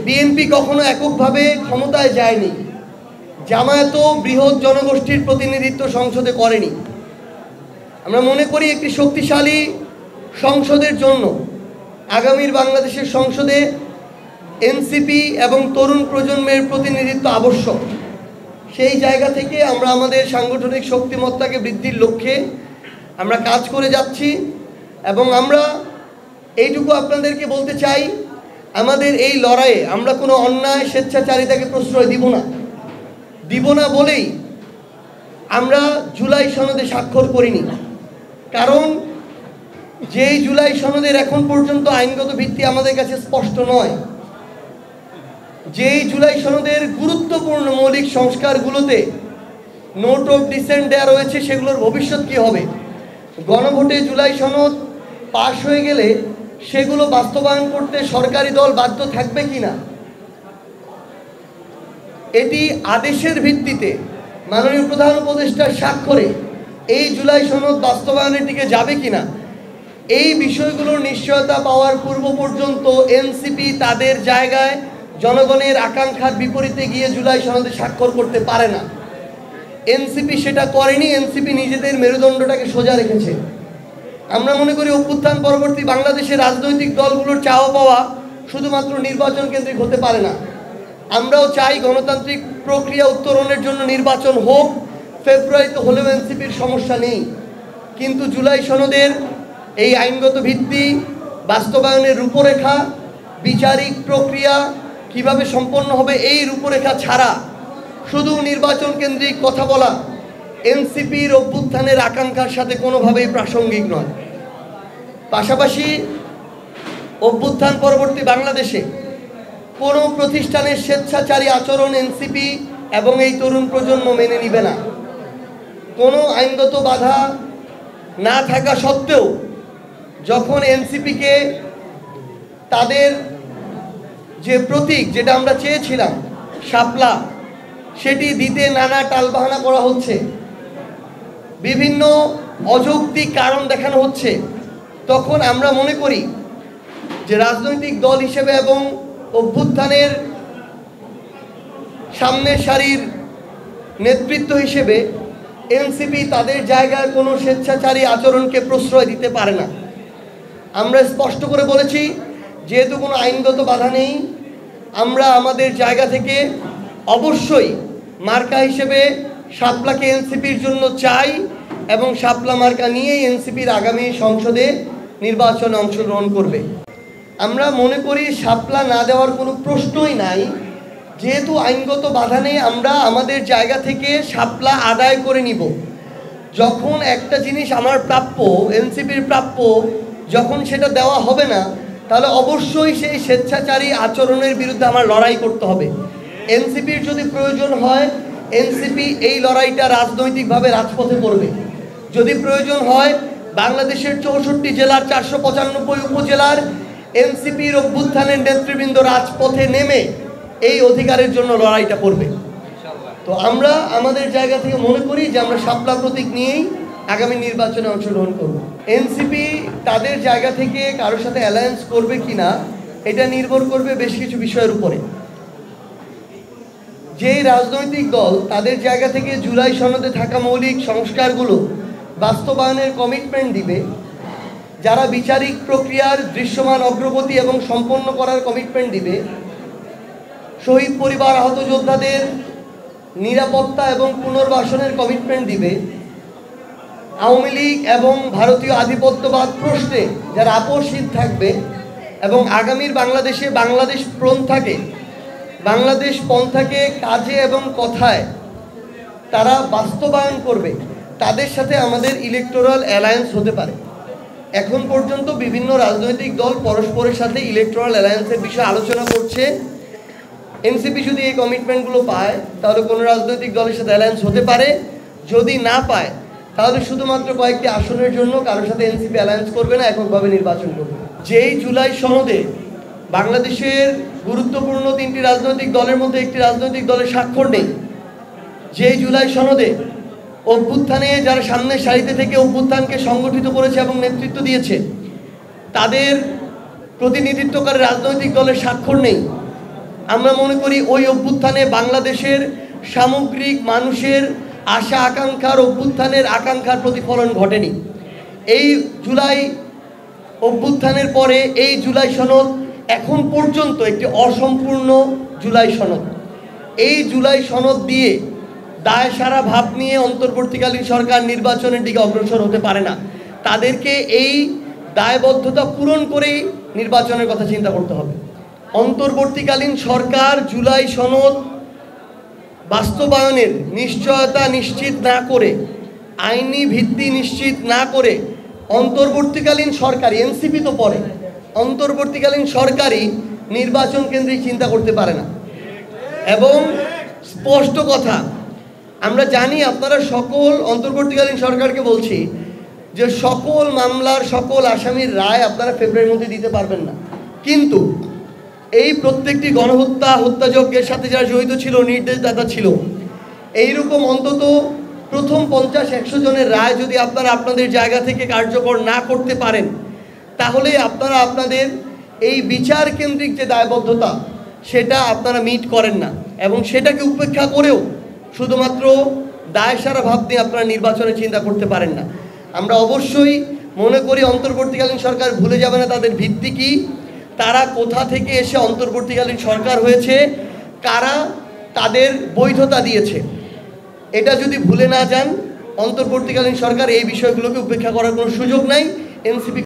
BNP কখনো এককভাবে ক্ষমতায় যায়নি, জামায়াতও বৃহৎ জনগোষ্ঠীর প্রতিনিধিত্ব সংসদে করেনি। আমরা মনে করি একটি শক্তিশালী সংসদের জন্য আগামীর বাংলাদেশের সংসদে এনসিপি এবং তরুণ প্রজন্মের প্রতিনিধিত্ব আবশ্যক। সেই জায়গা থেকে আমরা আমাদের সাংগঠনিক শক্তিমত্তাকে বৃদ্ধির লক্ষ্যে আমরা কাজ করে যাচ্ছি এবং আমরা এইটুকু আপনাদেরকে বলতে চাই, আমাদের এই লড়াইয়ে আমরা কোনো অন্যায় স্বেচ্ছাচারিতাকে প্রশ্রয় দিব না বলেই আমরা জুলাই সনদে স্বাক্ষর করিনি। কারণ যেই জুলাই সনদের এখন পর্যন্ত আইনগত ভিত্তি আমাদের কাছে স্পষ্ট নয়, যেই জুলাই সনদের গুরুত্বপূর্ণ মৌলিক সংস্কারগুলোতে নোট অফ ডিসেন্ট দেওয়া রয়েছে, সেগুলোর ভবিষ্যৎ কী হবে, গণভোটে জুলাই সনদ পাশ হয়ে গেলে সেগুলো বাস্তবায়ন করতে সরকারি দল বাধ্য থাকবে কিনা, এটি আদেশের ভিত্তিতে মাননীয় প্রধান উপদেষ্টার স্বাক্ষরে এই জুলাই সনদ বাস্তবায়নের দিকে যাবে কিনা, এই বিষয়গুলোর নিশ্চয়তা পাওয়ার পূর্ব পর্যন্ত এনসিপি তাদের জায়গায় জনগণের আকাঙ্ক্ষার বিপরীতে গিয়ে জুলাই সনদে স্বাক্ষর করতে পারে না। এনসিপি সেটা করেনি, এনসিপি নিজেদের মেরুদণ্ডটাকে সোজা রেখেছে। আমরা মনে করি অভ্যুত্থান পরবর্তী বাংলাদেশের রাজনৈতিক দলগুলোর চাওয়া পাওয়া শুধুমাত্র নির্বাচন কেন্দ্রিক হতে পারে না। আমরাও চাই গণতান্ত্রিক প্রক্রিয়া উত্তরণের জন্য নির্বাচন হোক, ফেব্রুয়ারিতে হলেও এনসিপির সমস্যা নেই। কিন্তু জুলাই সনদের এই আইনগত ভিত্তি, বাস্তবায়নের রূপরেখা, বিচারিক প্রক্রিয়া কিভাবে সম্পন্ন হবে, এই রূপরেখা ছাড়া শুধু নির্বাচন কেন্দ্রিক কথা বলা এনসিপির অভ্যুত্থানের আকাঙ্ক্ষার সাথে কোনোভাবেই প্রাসঙ্গিক নয়। পাশাপাশি অভ্যুত্থান পরবর্তী বাংলাদেশে কোনো প্রতিষ্ঠানের স্বেচ্ছাচারী আচরণ এনসিপি এবং এই তরুণ প্রজন্ম মেনে নিবে না। কোনো আইনগত বাধা না থাকা সত্ত্বেও যখন এনসিপিকে তাদের যে প্রতীক, যেটা আমরা চেয়েছিলাম শাপলা, সেটি দিতে নানা টালবাহানা করা হচ্ছে, বিভিন্ন অযৌক্তিক কারণ দেখানো হচ্ছে, তখন আমরা মনে করি যে রাজনৈতিক দল হিসেবে এবং অভ্যুত্থানের সামনের সারির নেতৃত্ব হিসেবে এনসিপি তাদের জায়গায় কোনো স্বেচ্ছাচারী আচরণকে প্রশ্রয় দিতে পারে না। আমরা স্পষ্ট করে বলেছি, যেহেতু কোনো আইনগত বাধা নেই, আমরা আমাদের জায়গা থেকে অবশ্যই মার্কা হিসেবে শাপলাকে এনসিপির জন্য চাই এবং শাপলা মার্কা নিয়েই এনসিপির আগামী সংসদে নির্বাচনে অংশগ্রহণ করবে। আমরা মনে করি শাপলা না দেওয়ার কোনো প্রশ্নই নাই। যেহেতু আইনগত বাধা নেই, আমরা আমাদের জায়গা থেকে শাপলা আদায় করে নিব। যখন একটা জিনিস আমার প্রাপ্য, এনসিপির প্রাপ্য, যখন সেটা দেওয়া হবে না, তাহলে অবশ্যই সেই স্বেচ্ছাচারী আচরণের বিরুদ্ধে আমার লড়াই করতে হবে। এনসিপির যদি প্রয়োজন হয়, এনসিপি এই লড়াইটা রাজনৈতিকভাবে রাজপথে করবে। যদি প্রয়োজন হয়, বাংলাদেশের 64 জেলার 495 উপজেলার এনসিপির অভ্যুত্থানের নেতৃবৃন্দ রাজপথে নেমে এই অধিকারের জন্য লড়াইটা করবে। তো আমরা আমাদের জায়গা থেকে মনে করি যে আমরা শাপলা প্রতীক নিয়েই আগামী নির্বাচনে অংশগ্রহণ করব। এনসিপি তাদের জায়গা থেকে কারোর সাথে অ্যালায়েন্স করবে কিনা, এটা নির্ভর করবে বেশ কিছু বিষয়ের উপরে। যেই রাজনৈতিক দল তাদের জায়গা থেকে জুলাই সনদে থাকা মৌলিক সংস্কারগুলো বাস্তবায়নের কমিটমেন্ট দিবে, যারা বিচারিক প্রক্রিয়ার দৃশ্যমান অগ্রগতি এবং সম্পন্ন করার কমিটমেন্ট দিবে, শহীদ পরিবার, আহত যোদ্ধাদের নিরাপত্তা এবং পুনর্বাসনের কমিটমেন্ট দিবে, আওয়ামী লীগ এবং ভারতীয় আধিপত্যবাদ প্রশ্নে যারা আপোষহীন থাকবে এবং আগামীর বাংলাদেশে বাংলাদেশ পন্থাকে কাজে এবং কথায় তারা বাস্তবায়ন করবে, তাদের সাথে আমাদের ইলেকটোরাল অ্যালায়েন্স হতে পারে। এখন পর্যন্ত বিভিন্ন রাজনৈতিক দল পরস্পরের সাথে ইলেকটোরাল অ্যালায়েন্সের বিষয়ে আলোচনা করছে। এনসিপি যদি এই কমিটমেন্টগুলো পায়, তাহলে কোনো রাজনৈতিক দলের সাথে অ্যালায়েন্স হতে পারে। যদি না পায়, তাহলে শুধুমাত্র কয়েকটি আসনের জন্য কারোর সাথে এনসিপি অ্যালায়েন্স করবে না, এককভাবে নির্বাচন করবে। যেই জুলাই সনদে বাংলাদেশের গুরুত্বপূর্ণ 3টি রাজনৈতিক দলের মধ্যে একটি রাজনৈতিক দলের স্বাক্ষর নেই, যেই জুলাই সনদে অভ্যুত্থানে যারা সামনের সারিতে থেকে অভ্যুত্থানকে সংগঠিত করেছে এবং নেতৃত্ব দিয়েছে, তাদের প্রতিনিধিত্বকারী রাজনৈতিক দলের স্বাক্ষর নেই, আমরা মনে করি ওই অভ্যুত্থানে বাংলাদেশের সামগ্রিক মানুষের আশা আকাঙ্ক্ষার অভ্যুত্থানের আকাঙ্ক্ষার প্রতিফলন ঘটেনি। এই জুলাই অভ্যুত্থানের পরে এই জুলাই সনদ এখন পর্যন্ত একটি অসম্পূর্ণ জুলাই সনদ। এই জুলাই সনদ দিয়ে দায় সারা ভাব নিয়ে অন্তর্বর্তীকালীন সরকার নির্বাচনের দিকে অগ্রসর হতে পারে না। তাদেরকে এই দায়বদ্ধতা পূরণ করেই নির্বাচনের কথা চিন্তা করতে হবে। অন্তর্বর্তীকালীন সরকার জুলাই সনদ বাস্তবায়নের নিশ্চয়তা নিশ্চিত না করে, আইনি ভিত্তি নিশ্চিত না করে অন্তর্বর্তীকালীন সরকারই, এনসিপি তো পরে, অন্তর্বর্তীকালীন সরকারই নির্বাচন কেন্দ্রিক চিন্তা করতে পারে না। এবং স্পষ্ট কথা, আমরা জানি আপনারা সকল, অন্তর্বর্তীকালীন সরকারকে বলছি যে সকল মামলার সকল আসামির রায় আপনারা ফেব্রুয়ারির মধ্যে দিতে পারবেন না, কিন্তু এই প্রত্যেকটি গণহত্যা, হত্যাযজ্ঞের সাথে যারা জড়িত ছিল, নির্দেশদাতা ছিল, এইরকম অন্তত প্রথম 50-100 জনের রায় যদি আপনারা আপনাদের জায়গা থেকে কার্যকর না করতে পারেন, তাহলে আপনারা আপনাদের এই বিচার কেন্দ্রিক যে দায়বদ্ধতা সেটা আপনারা মিট করেন না, এবং সেটাকে উপেক্ষা করেও শুধুমাত্র দায় সারা ভাব দিয়ে আপনারা নির্বাচনের চিন্তা করতে পারেন না। আমরা অবশ্যই মনে করি অন্তর্বর্তীকালীন সরকার ভুলে যাবে না তাদের ভিত্তি কী, তারা কোথা থেকে এসে অন্তর্বর্তীকালীন সরকার হয়েছে, কারা তাদের বৈধতা দিয়েছে, এটা যদি ভুলে না যান, অন্তর্বর্তীকালীন সরকার এই বিষয়গুলোকে উপেক্ষা করার কোনো সুযোগ নাই। এনসিপি